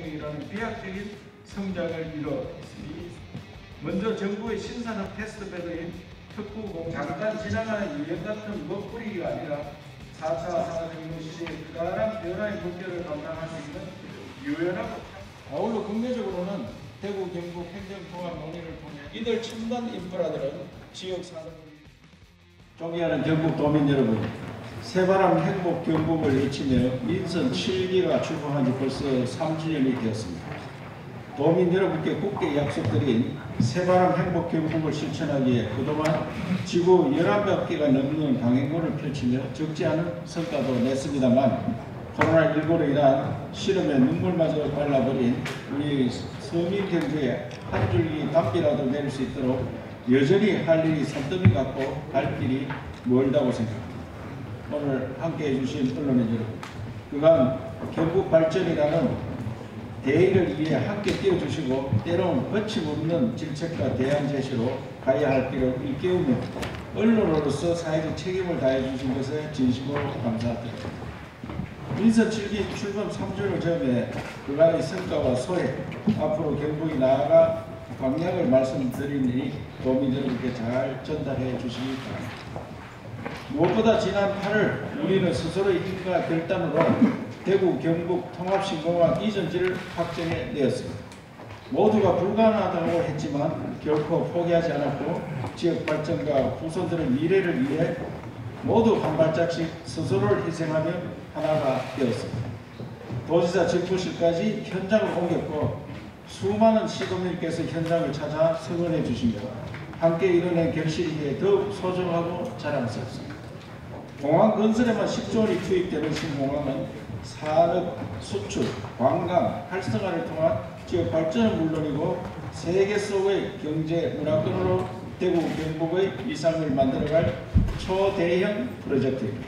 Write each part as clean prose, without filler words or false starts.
대통령이라는 비약적인 성장을 이뤄냈습니다. 먼저 정부의 신산업 테스트베드인 특구공 잠깐 지나가는 유행 같은 먹부리기가 아니라 4차 산업혁명 시대의 크다란 변화의 목표를 감당할 수 있는 유연하고 아울러 국내적으로는 대구 경북 행정통합 논의를 통해 이들 첨단 인프라들은 지역 산업을 존경하는 경북 도민 여러분, 새바람 행복 경북을 외치며 민선 7기가 출범한 지 벌써 3주년이 되었습니다. 도민 여러분께 굳게 약속드린 새바람 행복 경북을 실천하기에 그동안 지구 11바퀴가 넘는 강행군을 펼치며 적지 않은 성과도 냈습니다만 코로나19로 인한 시름에 눈물마저 발라버린 우리 서민 경제에 한 줄기 담비라도 내릴 수 있도록 여전히 할 일이 산더미 같고 갈 길이 멀다고 생각합니다. 오늘 함께해 주신 언론인 여러분, 그간 경북 발전이라는 대의를 위해 함께 뛰어주시고 때로는 거침없는 질책과 대안 제시로 가야 할 길을 일깨우며 언론으로서 사회적 책임을 다해 주신 것에 진심으로 감사드립니다. 민선 7기 출범 3주를 전에 그간의 성과와 소회, 앞으로 경북이 나아가 방향을 말씀드리니 도민 여러분께 잘 전달해 주시기 바랍니다. 무엇보다 지난 8월 우리는 스스로의 힘과 결단으로 대구 경북 통합신공항 이전지를 확정해 내었습니다. 모두가 불가능하다고 했지만 결코 포기하지 않았고 지역 발전과 후손들의 미래를 위해 모두 한 발짝씩 스스로를 희생하며 하나가 되었습니다. 도지사 집무실까지 현장을 옮겼고 수많은 시도민께서 현장을 찾아 성원해 주시며 함께 이뤄낸 결실이 더욱 소중하고 자랑스럽습니다. 공항 건설에만 10조 원이 투입되는 신공항은 산업, 수출, 관광, 활성화를 통한 지역 발전은 물론이고 세계 속의 경제 문화권으로 대구 경북의 위상을 만들어갈 초대형 프로젝트입니다.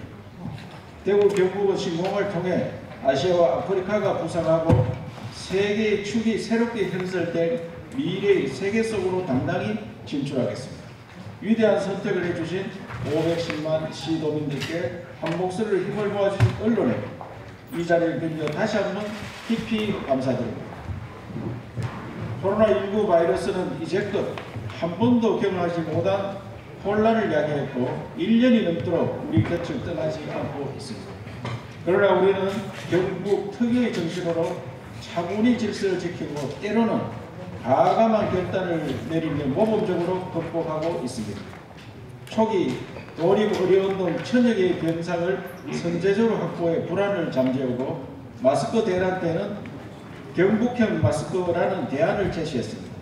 대구 경북의 신공항을 통해 아시아와 아프리카가 부상하고 세계의 축이 새롭게 형성된 미래의 세계 속으로 당당히 진출하겠습니다. 위대한 선택을 해주신 510만 시도민들께 한 목소리로 힘을 모아주신 언론에 이 자리를 빌며 다시 한번 깊이 감사드립니다. 코로나19 바이러스는 이제껏 한 번도 경험하지 못한 혼란을 야기했고 1년이 넘도록 우리 곁을 떠나지 않고 있습니다. 그러나 우리는 경북 특유의 정신으로 차분히 질서를 지키고 때로는 과감한 결단을 내리며 모범적으로 극복하고 있습니다. 초기 돌입 어려운 등 천여 개의 병상을 선제적으로 확보해 불안을 잠재우고 마스크 대란 때는 경북형 마스크라는 대안을 제시했습니다.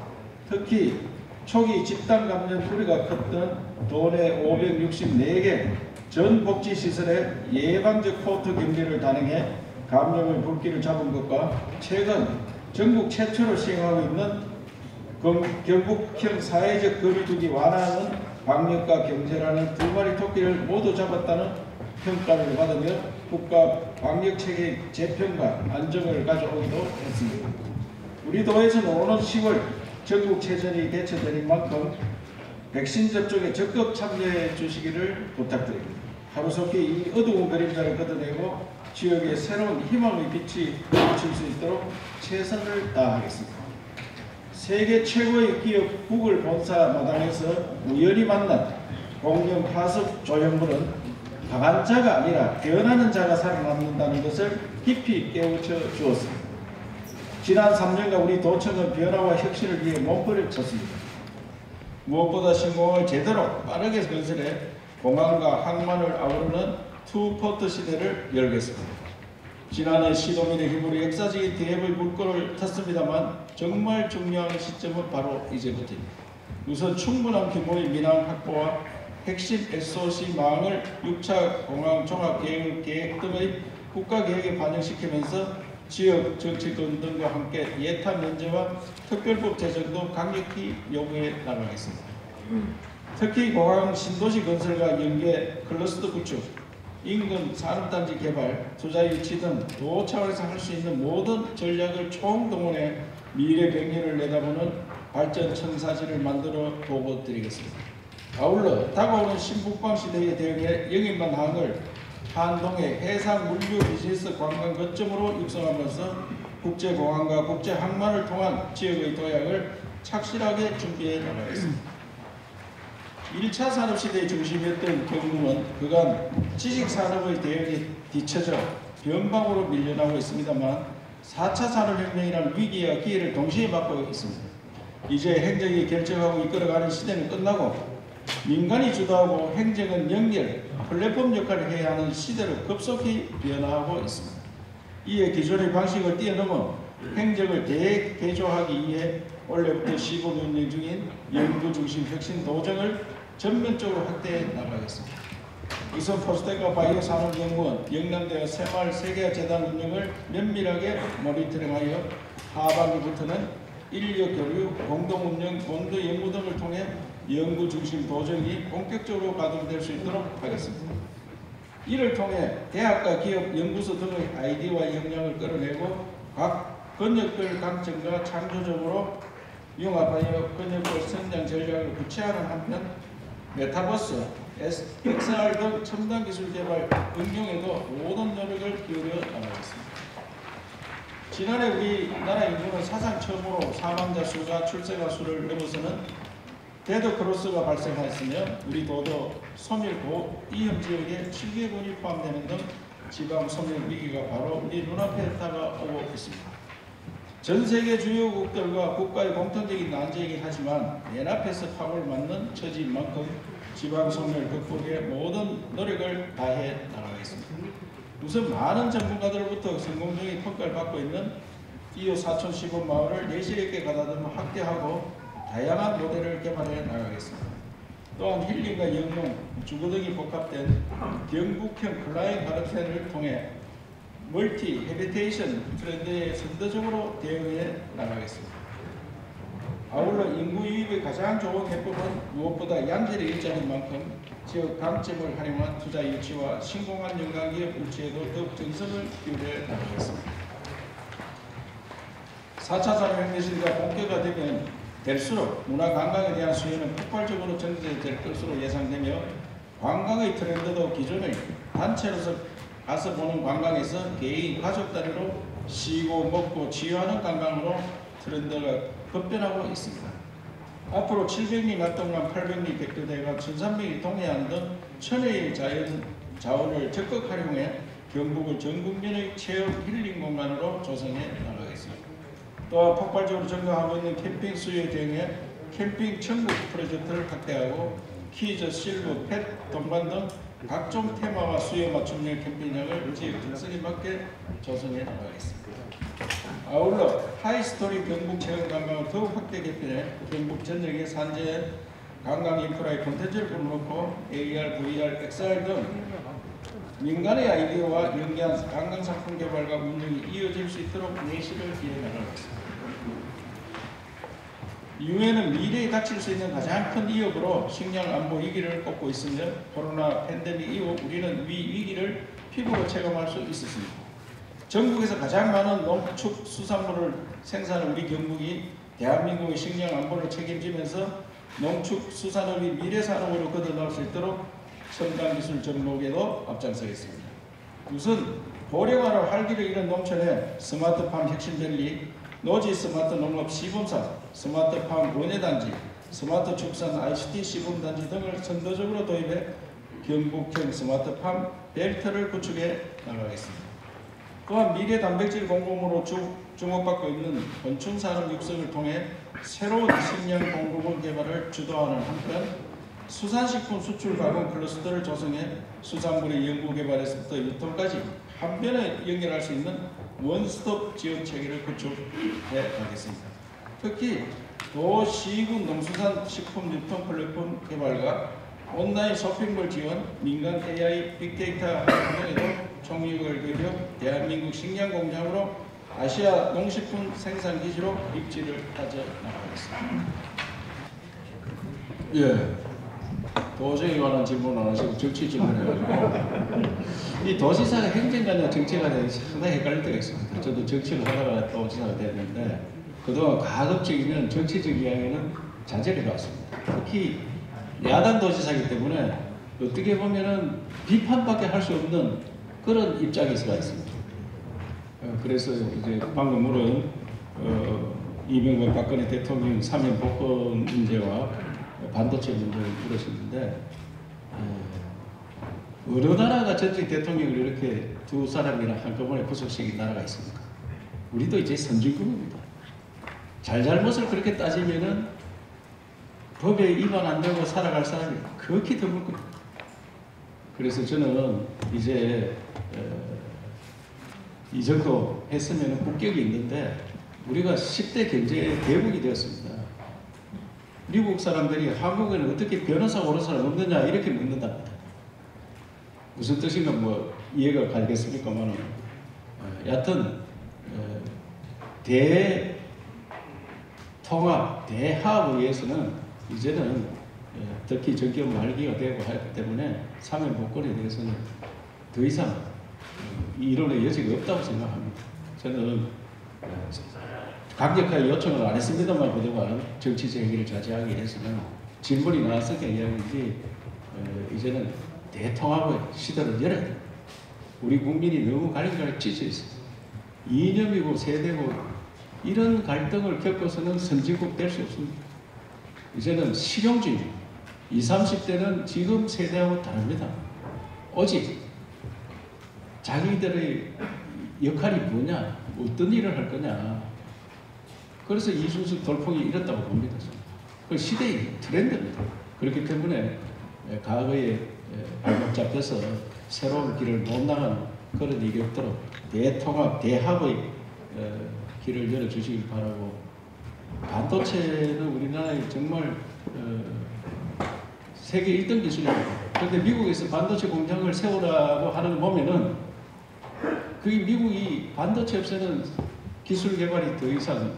특히 초기 집단 감염 우려가 컸던 도내 564개 전 복지시설의 예방적 코트 격리를 단행해 감염의 불길을 잡은 것과 최근 전국 최초로 시행하고 있는 경북형 사회적 거리두기 완화는 방역과 경제라는 두 마리 토끼를 모두 잡았다는 평가를 받으며 국가 방역체계 재평과 안정을 가져오기도 했습니다. 우리 도에서는 오는 10월 전국체전이 개최되는 만큼 백신 접종에 적극 참여해 주시기를 부탁드립니다. 하루속히 이 어두운 그림자를 걷어내고 지역에 새로운 희망의 빛이 비칠 수 있도록 최선을 다하겠습니다. 세계 최고의 기업 구글 본사 마당에서 우연히 만난 공룡 파습 조형물은 강한 자가 아니라 변하는 자가 살아남는다는 것을 깊이 깨우쳐 주었습니다. 지난 3년간 우리 도청은 변화와 혁신을 위해 몸부림쳤습니다. 무엇보다 신공항을 제대로 빠르게 건설해 공항과 항만을 아우르는 투포트 시대를 열겠습니다. 지난해 시도민의 힘으로 역사적인 대회의 물꼬를 탔습니다만 정말 중요한 시점은 바로 이제부터입니다. 우선 충분한 규모의 민항 확보와 핵심 SOC 망을 6차 공항 종합계획 등의 국가계획에 반영시키면서 지역 정치권 등과 함께 예타 면제와 특별법 제정도 강력히 요구해 나가겠습니다. 특히 공항 신도시 건설과 연계 클러스터 구축, 인근 산업단지 개발, 투자 유치 등 도 차원에서 할 수 있는 모든 전략을 총동원해 미래 백년을 내다보는 발전 청사진을 만들어 보고 드리겠습니다. 아울러 다가오는 신북방 시대에 대응해 영인만 항을 한동의 해상 물류 비즈니스 관광 거점으로 육성하면서 국제공항과 국제항만을 통한 지역의 도약을 착실하게 준비해 나가겠습니다. 1차 산업시대의 중심이었던 경북은 그간 지식산업의 대역에 뒤처져 변방으로 밀려나고 있습니다만 4차 산업혁명이라는 위기와 기회를 동시에 맞고 있습니다. 이제 행정이 결정하고 이끌어가는 시대는 끝나고 민간이 주도하고 행정은 연결, 플랫폼 역할을 해야 하는 시대로 급속히 변화하고 있습니다. 이에 기존의 방식을 뛰어넘어 행정을 대개조하기 위해 올해부터 시범 운영 중인 연구중심 혁신 도정을 전면적으로 확대해 나가겠습니다. 이선 포스텍과 바이오산업연구원, 영남대와 새마을 세계재단 운영을 면밀하게 모니터링하여 하반기부터는 인력 교류, 공동 운영, 본도 연구 등을 통해 연구 중심 도정이 본격적으로 가동될 수 있도록 하겠습니다. 이를 통해 대학과 기업, 연구소 등의 아이디어와 역량을 끌어내고 각 권역별 강점과 창조적으로 융합하여 권역별 성장 전략을 구체화하는 한편 메타버스, XR 등 첨단 기술 개발 응용에도 모든 노력을 기울여 나가겠습니다. 지난해 우리나라 인구는 사상 처음으로 사망자 수가 출생아 수를 넘어서는 데드크로스가 발생하였으며 우리 도도 소멸고 이형 지역에 7개군이 포함되는 등 지방 소멸 위기가 바로 우리 눈앞에 다가오고 있습니다. 전 세계 주요국들과 국가의 공통적인 난제이긴 하지만 맨앞에서 파고를 맞는 처지인 만큼 지방 소멸 극복에 모든 노력을 다해 나가겠습니다. 우선 많은 전문가들로부터 성공적인 평가를 받고 있는 이호 사촌 시범 마을을 내실 있게 가다듬어 확대하고 다양한 모델을 개발해 나가겠습니다. 또한 힐링과 영농, 주거 등이 복합된 경북형 클라이언 가르텐을 통해 멀티 헤비테이션 트렌드에 선도적으로 대응해 나가겠습니다. 아울러 인구 유입의 가장 좋은 해법은 무엇보다 양질의 일자리인 만큼 지역 강점을 활용한 투자 유치와 신공한 연관기업 유치에도 더욱 정성을 기울여 나가겠습니다. 4차 산업혁명 시대가 본격화되면 될수록 문화관광에 대한 수요는 폭발적으로 증대될 것으로 예상되며 관광의 트렌드도 기존의 단체로서 가서 보는 관광에서 개인, 가족 단위로 쉬고 먹고 치유하는 관광으로 트렌드가 급변하고 있습니다. 앞으로 700리 낙동강, 800리 백두대간, 1300리 동해안 등 천혜의 자원을 적극 활용해 경북을 전국민의 체험 힐링 공간으로 조성해 나가겠습니다. 또한 폭발적으로 증가하고 있는 캠핑 수요에 대응해 캠핑 천국 프로젝트를 확대하고 키즈, 실버, 펫, 동반 등 각종 테마와 수요 맞춤형 캠핑장을 지역 특성에 맞게 조성해 나가겠습니다. 아울러 하이스토리 경북 체험 관광을 더욱 확대 개편해 경북 전역의 산재 관광 인프라의 콘텐츠를 불러놓고 AR, VR, XR 등 민간의 아이디어와 연계한 관광 상품 개발과 운영이 이어질 수 있도록 내실을 기해 나가겠습니다. 유엔은 미래에 닥칠 수 있는 가장 큰 위협으로 식량 안보 위기를 꼽고 있으며 코로나 팬데믹 이후 우리는 이 위기를 피부로 체감할 수 있었습니다. 전국에서 가장 많은 농축수산물을 생산하는 우리 경북이 대한민국의 식량 안보를 책임지면서 농축수산업이 미래산업으로 걷어나올 수 있도록 첨단기술 접목에도 앞장서겠습니다. 우선 고령화로 활기를 잃은 농촌에 스마트팜 혁신전리, 노지 스마트 농업 시범사, 스마트팜 원예단지, 스마트 축산 ICT 시범단지 등을 선도적으로 도입해 경북형 스마트팜 벨트를 구축해 나가겠습니다. 또한 미래 단백질 공급으로 주목받고 있는 곤충산업 육성을 통해 새로운 식량 공급원 개발을 주도하는 한편 수산식품 수출 가공 클러스터를 조성해 수산물의 연구개발에서부터 유통까지 한 번에 연결할 수 있는 원스톱 지원 체계를 구축해 가겠습니다. 특히 도시군 농수산 식품 유통 플랫폼 개발과 온라인 쇼핑몰 지원, 민간 AI 빅데이터 활용에도 총력을 기울여 대한민국 식량 공장으로 아시아 농식품 생산 기지로 입지를 다져 나가겠습니다. 예. 도정에 관한 질문 안 하시고 정치 질문해가지고 이 도지사가 행정가냐 정치가냐 상당히 헷갈릴 때가 있습니다. 저도 정치를 하다가 도지사가 됐는데 그동안 가급적이면 정치적 이야기는 자제를 해왔습니다. 특히 야당 도지사이기 때문에 어떻게 보면은 비판밖에 할 수 없는 그런 입장에 서 있습니다. 그래서 이제 방금 물은 이명박 박근혜 대통령 사면 복권 문제와 반도체 문제를 물으셨는데 어느 나라가 전직 대통령을 이렇게 두 사람이나 한꺼번에 구속시킨 나라가 있습니까? 우리도 이제 선진국입니다. 잘잘못을 그렇게 따지면은 법에 위반 안 되고 살아갈 사람이 극히 드물 겁니다. 그래서 저는 이제 이 정도 했으면 국격이 있는데 우리가 10대 경제 대국이 되었습니다. 미국 사람들이 한국에는 어떻게 변호사 오는 사람 없느냐 이렇게 묻는답니다. 무슨 뜻인가 뭐 이해가 가겠습니까만 여하튼 대통합, 대화합에 의해서는 이제는 특히 정권 말기가 되고 하기 때문에 사면 복권에 대해서는 더 이상 이론의 여지가 없다고 생각합니다. 저는 강력하게 요청을 안 했습니다만 그동안 정치적 행위를 자제하기 위해서는 질문이 나왔으니까 이야기인지 이제는 대통합의 시대를 열어야 됩니다. 우리 국민이 너무 갈리갈리 찢어 있어요. 이념이고 세대고 이런 갈등을 겪어서는 선진국 될 수 없습니다. 이제는 실용주의 20, 30대는 지금 세대하고 다릅니다. 오직 자기들의 역할이 뭐냐, 어떤 일을 할 거냐. 그래서 이준석 돌풍이 이렇다고 봅니다. 그 시대의 트렌드입니다. 그렇기 때문에 과거에 발목 잡혀서 새로운 길을 못 나가는 그런 일이 없도록 대통합, 대합의 길을 열어주시길 바라고 반도체는 우리나라에 정말 세계 1등 기술입니다. 그런데 미국에서 반도체 공장을 세우라고 하는 거 보면은 그게 미국이 반도체 업체는 기술 개발이 더 이상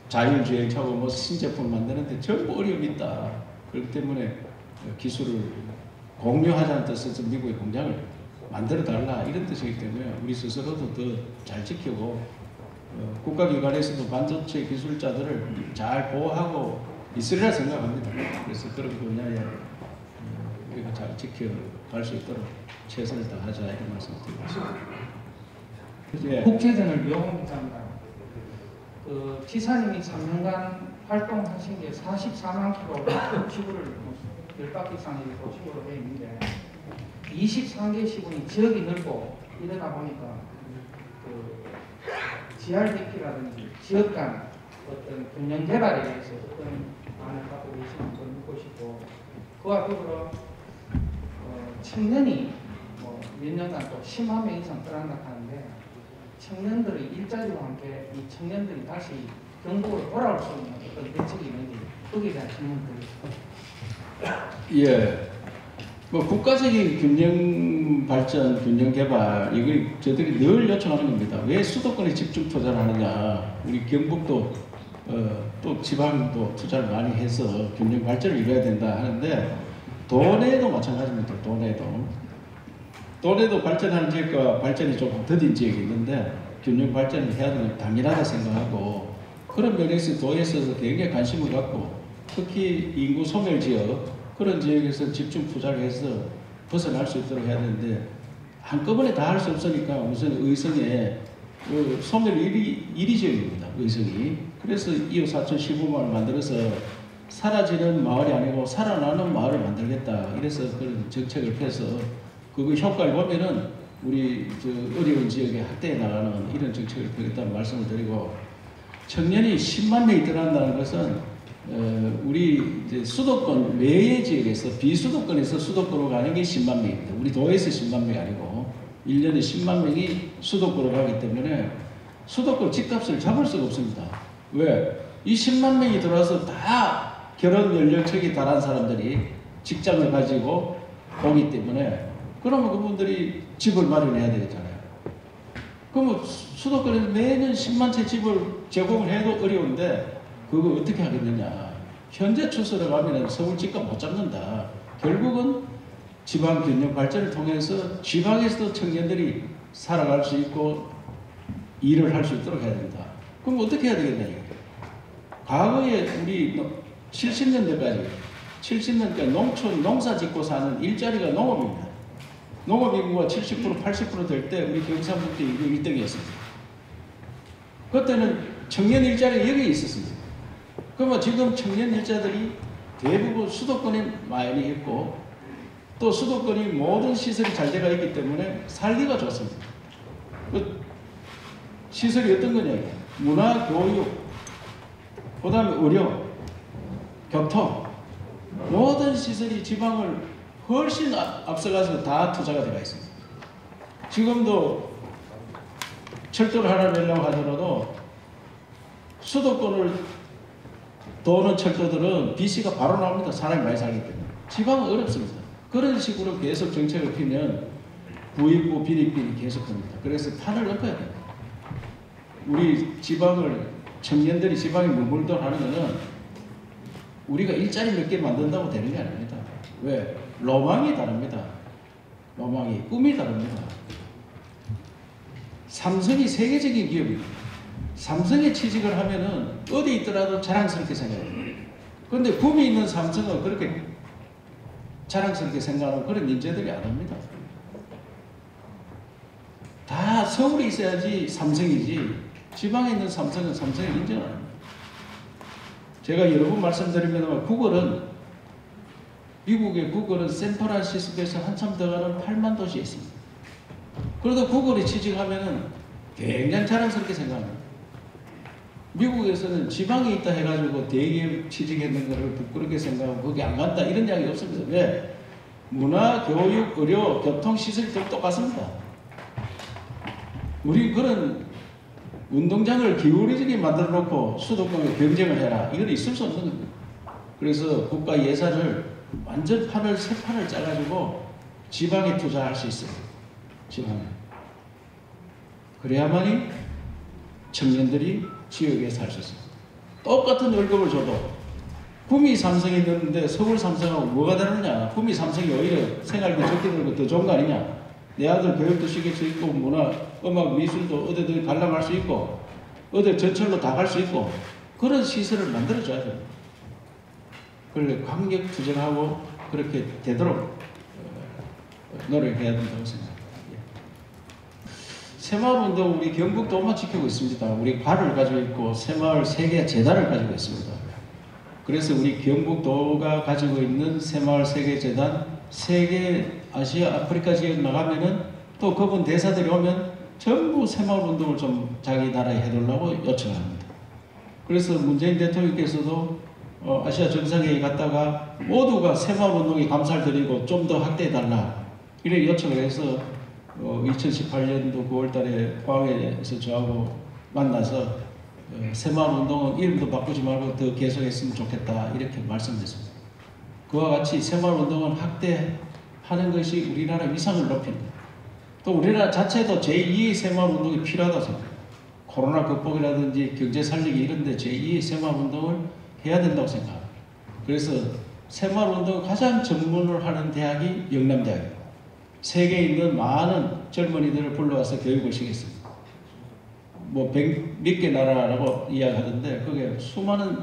자율주행차고 뭐 신제품 만드는데 전부 어려움이 있다. 그렇기 때문에 기술을 공유하자는 뜻에서 미국의 공장을 만들어 달라 이런 뜻이기 때문에 우리 스스로도 더 잘 지키고 국가기관에서도 반도체 기술자들을 잘 보호하고 있으리라 생각합니다. 그래서 그런 분야에 우리가 잘 지켜갈 수 있도록 최선을 다하자 이런 말씀을 드리겠습니다. 예. 국제전을 미용합니다. 그 지사님이 3년간 활동하신 게 44만 킬로 지구를 10바퀴 이상 도시구로 되어 있는데 23개 시군이 지역이 넓고 이러다 보니까 그 GRDP라든지 지역 간 어떤 균형 개발에 대해서 어떤 안을 갖고 계시는 걸 묻고 싶고 그와 더불어 청년이 뭐 몇 년간 또 10만 명 이상 떠난다 하는데 청년들의 일자리와 함께 이 청년들이 다시 경북으로 돌아올 수 있는 어떤 대책이 있는지 거기에 대한 질문 드리겠습니다. 예. 뭐 국가적인 균형 발전, 균형 개발 이걸 저들이 늘 요청하는 겁니다. 왜 수도권에 집중 투자를 하느냐? 우리 경북도 또 지방도 투자를 많이 해서 균형 발전을 이뤄야 된다 하는데 도내도 마찬가지입니다. 도내도 발전하는 지역과 발전이 조금 더딘 지역이 있는데 균형 발전을 해야 되는 당연하다 생각하고 그런 면에서 도에 있어서 굉장히 관심을 갖고 특히 인구 소멸 지역 그런 지역에서 집중 투자를 해서 벗어날 수 있도록 해야 되는데 한꺼번에 다 할 수 없으니까 우선 의성에 소멸 1위 지역입니다. 의성이. 그래서 2호 4천 15만을 만들어서 사라지는 마을이 아니고 살아나는 마을을 만들겠다. 이래서 그런 정책을 펴서 그 효과를 보면은 우리 어려운 지역에 확대해 나가는 이런 정책을 펴겠다는 말씀을 드리고 청년이 10만 명이 들어간다는 것은 우리 이제 수도권 외의 지역에서 비수도권에서 수도권으로 가는 게 10만 명입니다. 우리 도에서 10만 명이 아니고 1년에 10만 명이 수도권으로 가기 때문에 수도권 집값을 잡을 수가 없습니다. 왜? 이 10만 명이 들어와서 다 결혼 연령층이 달한 사람들이 직장을 가지고 오기 때문에 그러면 그분들이 집을 마련해야 되잖아요. 그러면 수도권에서 매년 10만 채 집을 제공을 해도 어려운데 그거 어떻게 하겠느냐. 현재 추세로 가면 서울 집값 못 잡는다. 결국은 지방 균형 발전을 통해서 지방에서도 청년들이 살아갈 수 있고 일을 할 수 있도록 해야 된다. 그럼 어떻게 해야 되겠냐. 과거에 우리 70년대까지 농촌 농사 짓고 사는 일자리가 농업입니다. 농업 인구가 70% 80% 될 때 우리 경상북도 인구 1등이었습니다. 1등이었는데 2000년대 그때는 청년 일자리가 여기 있었습니다. 그러면 지금 청년 일자들이 대부분 수도권에 많이 있고 또 수도권이 모든 시설이 잘 되어 있기 때문에 살기가 좋습니다. 그 시설이 어떤 거냐? 문화, 교육, 그 다음에 의료, 교통 모든 시설이 지방을 훨씬 앞서가서 다 투자가 되어 있습니다. 지금도 철도를 하나 내려고 하더라도 수도권을 도는 철도들은 BC가 바로 나옵니다. 사람이 많이 살기 때문에. 지방은 어렵습니다. 그런 식으로 계속 정책을 피면 부익부 비리비리 계속합니다. 그래서 판을 엎어야 됩니다. 우리 지방을 청년들이 지방에 물물도 하는 것은 우리가 일자리 몇 개 만든다고 되는 게 아닙니다. 왜? 로망이 다릅니다. 로망이, 꿈이 다릅니다. 삼성이 세계적인 기업입니다. 삼성에 취직을 하면은 어디 있더라도 자랑스럽게 생각해요. 그런데 꿈이 있는 삼성은 그렇게 자랑스럽게 생각하는 그런 인재들이 안 합니다. 다 서울에 있어야지 삼성이지 지방에 있는 삼성은 삼성을 인정 안 합니다. 제가 여러 번 말씀드리면 구글은 미국의 구글은 샌프란시스코에서 한참 더 가는 8만 도시에 있습니다. 그래도 구글에 취직하면은 굉장히 자랑스럽게 생각합니다. 미국에서는 지방에 있다 해가지고 대기업 취직했는 것을 부끄럽게 생각하고 거기 안 간다 이런 이야기 없습니다. 왜? 문화, 교육, 의료, 교통, 시설이 다 똑같습니다. 우리 그런 운동장을 기울어지게 만들어 놓고 수도권에 경쟁을 해라. 이건 있을 수 없는 겁니다. 그래서 국가 예산을 완전 새 판을 짜가지고 지방에 투자할 수 있어요. 지방에. 그래야만이 청년들이 지역에 살 수 있습니다. 똑같은 월급을 줘도 구미 삼성이 있는데 서울 삼성하고 뭐가 다르냐? 구미 삼성이 오히려 생활비 적게 들고 더 좋은 거 아니냐? 내 아들 교육도 시킬 수 있고 문화, 음악, 미술도 어디든 관람할 수 있고 어디 전철로 다 갈 수 있고 그런 시설을 만들어줘야 됩니다. 그걸 강력 투쟁하고 그렇게 되도록 노력해야 된다고 생각합니다. 새마을운동 우리 경북도만 지키고 있습니다. 우리 과를 가지고 있고 새마을 세계 재단을 가지고 있습니다. 그래서 우리 경북도가 가지고 있는 새마을 세계 재단 세계 아시아 아프리카 지역 나가면은 또 그분 대사들이 오면 전부 새마을운동을 좀 자기 나라에 해달라고 요청을 합니다. 그래서 문재인 대통령께서도 아시아 정상회의 갔다가 모두가 새마을운동에 감사를 드리고 좀 더 확대해달라 이렇게 요청을 해서 2018년도 9월달에 포항에서 저하고 만나서 새마을운동은 이름도 바꾸지 말고 더 계속했으면 좋겠다 이렇게 말씀드렸습니다. 그와 같이 새마을운동은 확대하는 것이 우리나라 위상을 높입니다. 또 우리나라 자체도 제2의 새마을운동이 필요하다고 생각합니다. 코로나 극복이라든지 경제 살리기 이런 데 제2의 새마을운동을 해야 된다고 생각합니다. 그래서 새마을운동을 가장 전문을 하는 대학이 영남대학입니다. 세계에 있는 많은 젊은이들을 불러와서 교육을 시켰습니다. 뭐 100몇 개 나라라고 이야기하던데 그게 수많은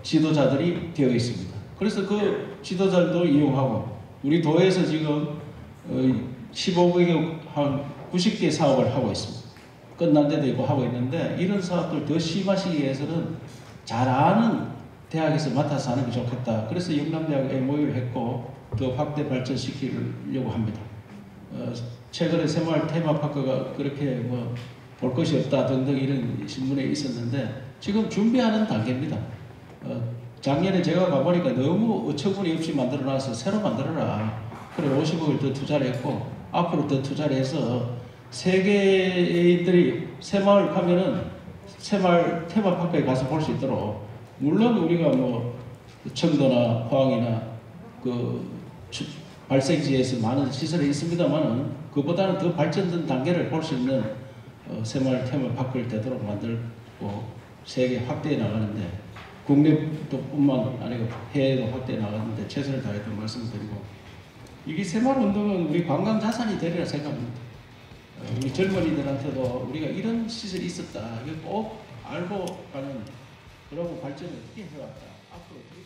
지도자들이 되어 있습니다. 그래서 그 지도자들도 이용하고 우리 도에서 지금 15개국 한 90개 사업을 하고 있습니다. 끝난 데도 있고 하고 있는데 이런 사업들 더 심화시키기 위해서는 잘 아는 대학에서 맡아서 하는 게 좋겠다. 그래서 영남대학에 모의를 했고 더 확대 발전시키려고 합니다. 최근에 새마을 테마파크가 그렇게 뭐 볼 것이 없다 등등 이런 신문에 있었는데 지금 준비하는 단계입니다. 작년에 제가 가보니까 너무 어처구니 없이 만들어놔서 새로 만들어라. 그래 50억을 더 투자를 했고 앞으로 더 투자를 해서 세계인들이 새마을 가면은 새마을 테마파크에 가서 볼 수 있도록 물론 우리가 뭐 청도나 포항이나 그 발생지에서 많은 시설이 있습니다만은 그보다는 더 발전된 단계를 볼 수 있는 새마을 테마파크를 되도록 만들고 세계 확대해 나가는데 국내뿐만 아니고 해외도 확대해 나가는데 최선을 다했던 말씀을 드리고 이게 새마을운동은 우리 관광자산이 되리라 생각합니다. 우리 젊은이들한테도 우리가 이런 시설이 있었다 이거 꼭 알고 가는 그러고 발전을 어떻게 해왔다 앞으로 어떻게